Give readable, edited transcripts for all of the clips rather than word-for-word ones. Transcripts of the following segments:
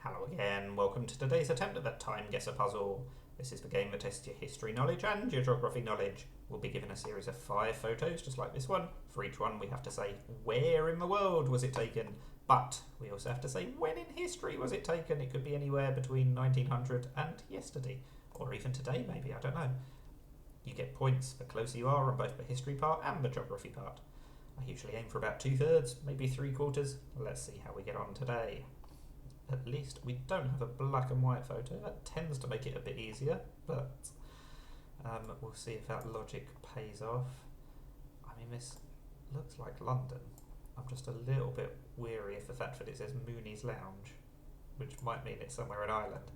Hello again, welcome to today's attempt at the TimeGuessr puzzle. This is the game that tests your history knowledge and your geography knowledge. We'll be given a series of 5 photos, just like this one. For each one we have to say where in the world was it taken, but we also have to say when in history was it taken. It could be anywhere between 1900 and yesterday, or even today maybe, I don't know. You get points the closer you are on both the history part and the geography part. I usually aim for about 2/3, maybe 3/4. Let's see how we get on today. At least we don't have a black and white photo. That tends to make it a bit easier, but we'll see if that logic pays off. I mean, this looks like London. I'm just a little bit weary of the fact that it says Mooney's Lounge, which might mean it's somewhere in Ireland.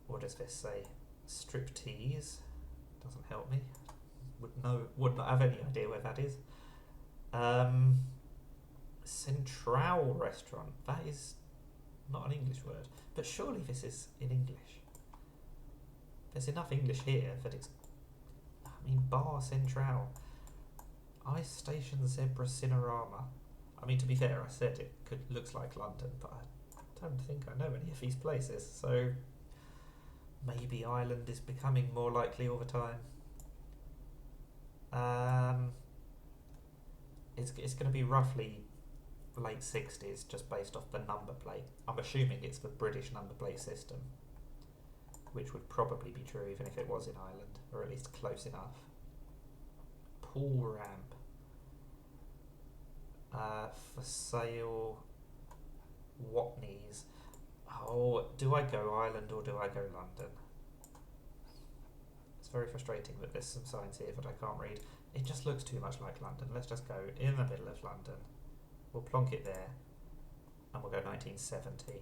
Or does this say striptease? Doesn't help me. Would not have any idea where that is. Central restaurant. That is not an English word, but surely this is in English. There's enough English here that it's... I mean, Bar Central. Ice Station Zebra Cinerama. I mean, to be fair, I said it looks like London, but I don't think I know any of these places, so maybe Ireland is becoming more likely all the time. It's going to be roughly late 60s, just based off the number plate. I'm assuming it's the British number plate system, which would probably be true even if it was in Ireland, or at least close enough. Pool ramp. For sale, Watneys. Oh, do I go Ireland or do I go London? It's very frustrating that there's some signs here that I can't read. It just looks too much like London. Let's just go in the middle of London. We'll plonk it there, and we'll go 1970.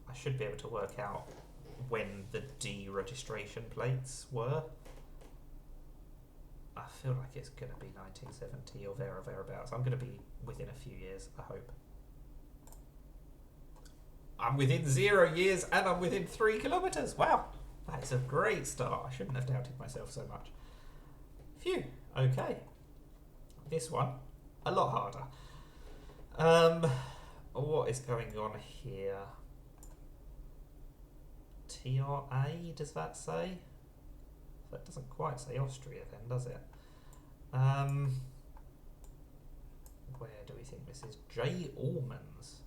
I should be able to work out when the deregistration plates were. I feel like it's going to be 1970 or there or thereabouts. I'm going to be within a few years, I hope. I'm within 0 years and I'm within 3 kilometres. Wow, that is a great start. I shouldn't have doubted myself so much. Phew, okay. This one, a lot harder. What is going on here? TRA, does that say? That doesn't quite say Austria then, does it? Where do we think this is? J. Allmans.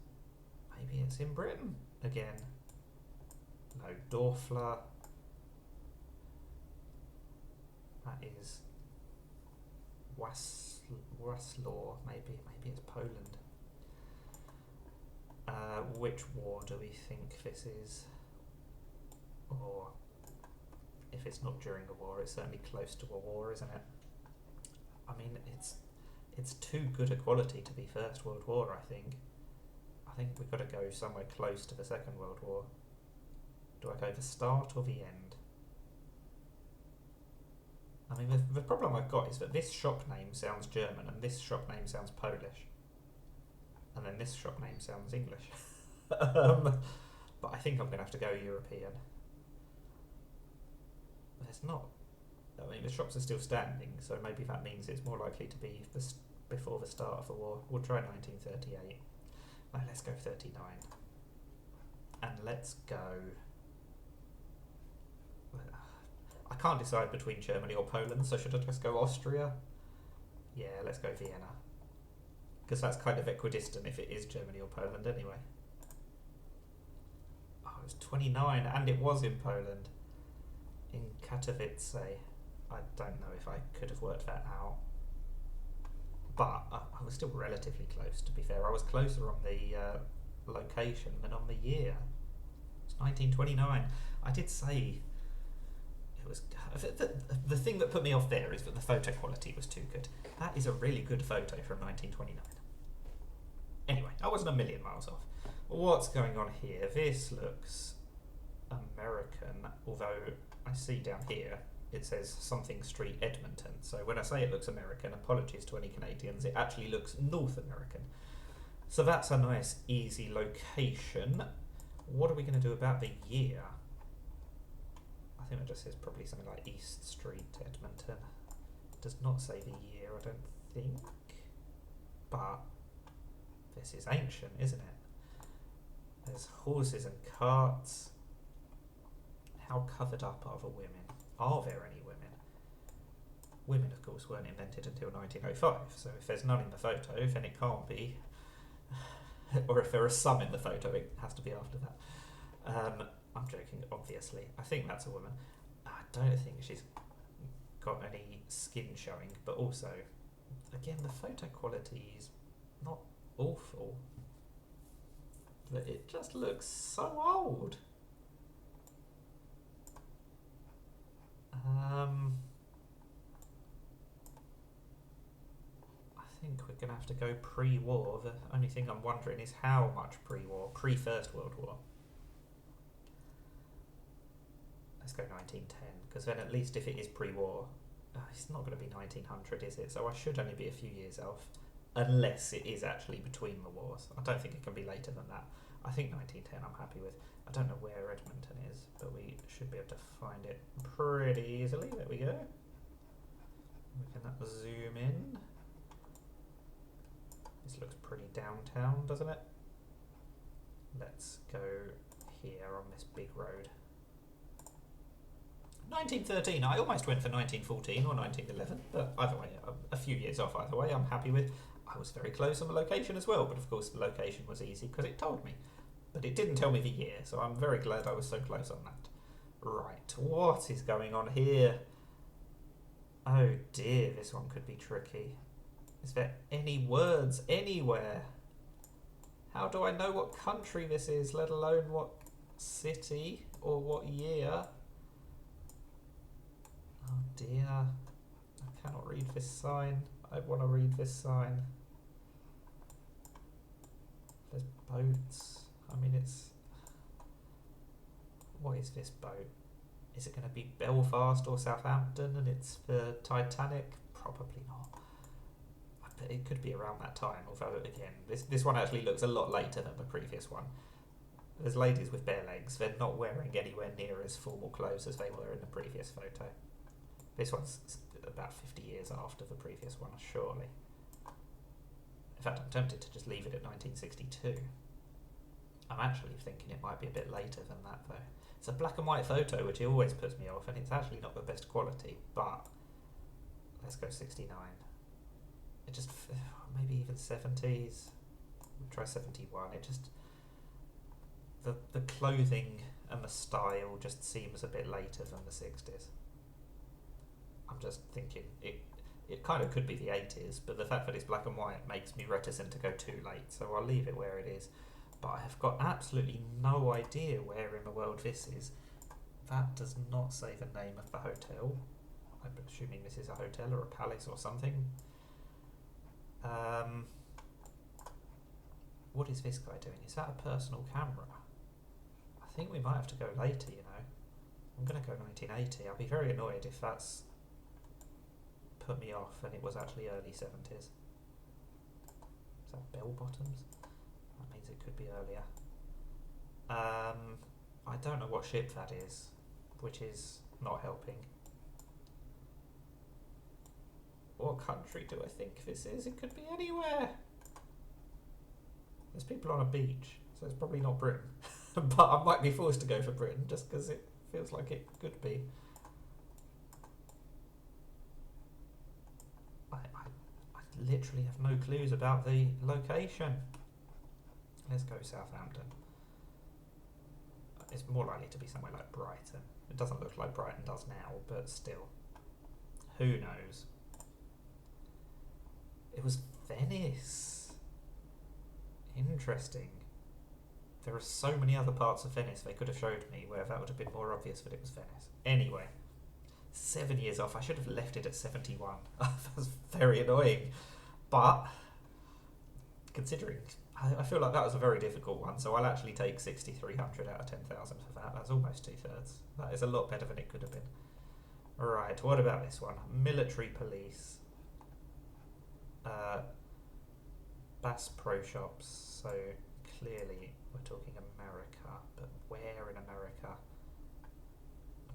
Maybe it's in Britain again. No, Dorfler. That is Waslaw, maybe it's Poland. Which war do we think this is? Or if it's not during a war, it's certainly close to a war, isn't it? I mean, it's too good a quality to be First World War, I think. I think we've got to go somewhere close to the Second World War. Do I go the start or the end? I mean, the problem I've got is that this shop name sounds German and this shop name sounds Polish. And then this shop name sounds English. But I think I'm going to have to go European. There's not... I mean, the shops are still standing, so maybe that means it's more likely to be before the start of the war. We'll try 1938. No, let's go 39. And let's go... I can't decide between Germany or Poland, so should I just go Austria? Yeah, let's go Vienna. Because that's kind of equidistant if it is Germany or Poland anyway. Oh, it was 29 and it was in Poland. In Katowice. I don't know if I could have worked that out. But I was still relatively close, to be fair. I was closer on the location than on the year. It's 1929. I did say... The thing that put me off there is that the photo quality was too good. That is a really good photo from 1929. Anyway, I wasn't a million miles off. What's going on here? This looks American, although I see down here it says something Street Edmonton. So when I say it looks American, apologies to any Canadians, it actually looks North American. So that's a nice, easy location. What are we going to do about the year? I think it just says probably something like East Street, Edmonton. It does not say the year, I don't think. But this is ancient, isn't it? There's horses and carts. How covered up are the women? Are there any women? Women, of course, weren't invented until 1905, so if there's none in the photo, then it can't be. Or if there are some in the photo, it has to be after that. I'm joking, obviously. I think that's a woman. I don't think she's got any skin showing, but also, again, the photo quality is not awful. But it just looks so old. I think we're going to have to go pre-war. The only thing I'm wondering is how much pre-war, pre-First World War. Let's go 1910, because then at least if it is pre-war, it's not going to be 1900, is it? So I should only be a few years off, unless it is actually between the wars. I don't think it can be later than that. I think 1910 I'm happy with. I don't know where Edmonton is, but we should be able to find it pretty easily. There we go. We can zoom in. This looks pretty downtown, doesn't it? Let's go here on this big road. 1913, I almost went for 1914 or 1911, but either way, a few years off either way, I'm happy with. I was very close on the location as well, but of course the location was easy because it told me. But it didn't tell me the year, so I'm very glad I was so close on that. Right, what is going on here? Oh dear, this one could be tricky. Is there any words anywhere? How do I know what country this is, let alone what city or what year? Oh dear, I cannot read this sign. I want to read this sign. There's boats. I mean, it's... What is this boat? Is it going to be Belfast or Southampton and it's the Titanic? Probably not. But it could be around that time, although, again, this one actually looks a lot later than the previous one. There's ladies with bare legs. They're not wearing anywhere near as formal clothes as they were in the previous photo. This one's about 50 years after the previous one, surely. In fact, I'm tempted to just leave it at 1962. I'm actually thinking it might be a bit later than that, though. It's a black and white photo, which always puts me off, and it's actually not the best quality, but let's go 69. It just, maybe even 70s. We'll try 71. It just, the clothing and the style just seems a bit later than the 60s. I'm just thinking it kind of could be the 80s, but the fact that it's black and white makes me reticent to go too late, so I'll leave it where it is. But I have got absolutely no idea where in the world this is. That does not say the name of the hotel. I'm assuming this is a hotel or a palace or something. What is this guy doing? Is that a personal camera? I think we might have to go later, you know. I'm going to go 1980. I'll be very annoyed if that's put me off and it was actually early 70s. Is that bell bottoms? That means it could be earlier. I don't know what ship that is, which is not helping. What country do I think this is? It could be anywhere. There's people on a beach, so it's probably not Britain. But I might be forced to go for Britain just because it feels like it could be. I literally have no clues about the location. Let's go Southampton. It's more likely to be somewhere like Brighton. It doesn't look like Brighton does now, but still. Who knows? It was Venice. Interesting. There are so many other parts of Venice they could have showed me where that would have been more obvious that it was Venice. Anyway, 7 years off. I should have left it at 71. That's very annoying. But, considering, I feel like that was a very difficult one, so I'll actually take 6,300 out of 10,000 for that. That's almost 2/3. That is a lot better than it could have been. Right, what about this one? Military police. Bass Pro Shops, so clearly we're talking America, but where in America?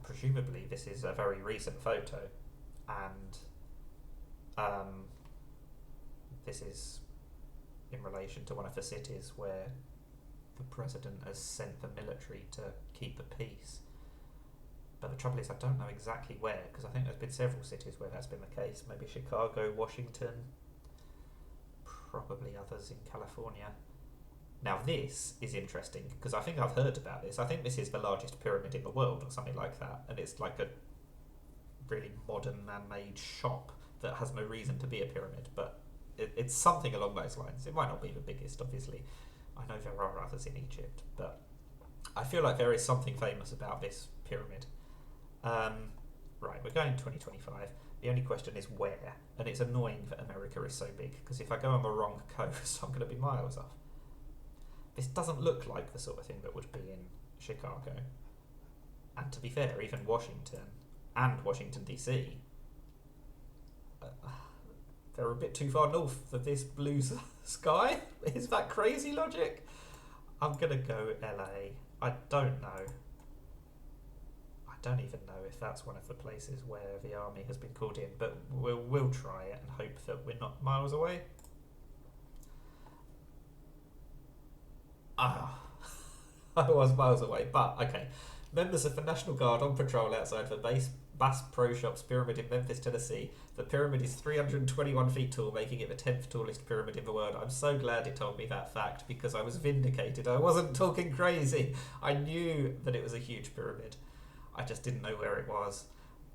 Presumably this is a very recent photo, and this is in relation to one of the cities where the president has sent the military to keep the peace. But the trouble is, I don't know exactly where, because I think there's been several cities where that's been the case. Maybe Chicago, Washington, probably others in California. Now this is interesting, because I think I've heard about this. I think this is the largest pyramid in the world, or something like that, and it's like a really modern man-made shop that has no reason to be a pyramid, but it's something along those lines. It might not be the biggest, obviously. I know there are others in Egypt, but I feel like there is something famous about this pyramid. Right, we're going 2025. The only question is where, and it's annoying that America is so big, because if I go on the wrong coast, I'm going to be miles off. This doesn't look like the sort of thing that would be in Chicago. And to be fair, even Washington and Washington DC, they're a bit too far north for this blue sky. Is that crazy logic? I'm going to go LA. I don't know. I don't even know if that's one of the places where the army has been called in, but we'll try it and hope that we're not miles away. I was miles away, but okay. Members of the National Guard on patrol outside the Bass Pro Shops pyramid in Memphis, Tennessee. The pyramid is 321 feet tall, making it the 10th tallest pyramid in the world. I'm so glad it told me that fact, because I was vindicated. I wasn't talking crazy. I knew that it was a huge pyramid. I just didn't know where it was.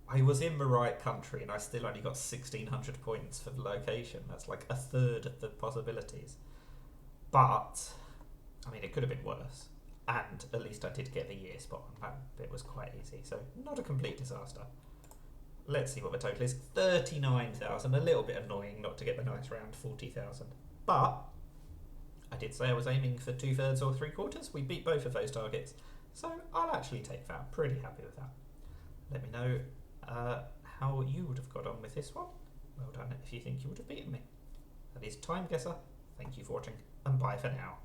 I was in the right country, and I still only got 1,600 points for the location. That's like a third of the possibilities. But, I mean, it could have been worse. And at least I did get the year spot on. That bit was quite easy, so not a complete disaster. Let's see what the total is. 39,000, a little bit annoying not to get the nice round 40,000. But I did say I was aiming for 2/3 or 3/4. We beat both of those targets, so I'll actually take that. Pretty happy with that. Let me know how you would have got on with this one. Well done if you think you would have beaten me. That is TimeGuessr. Thank you for watching, and bye for now.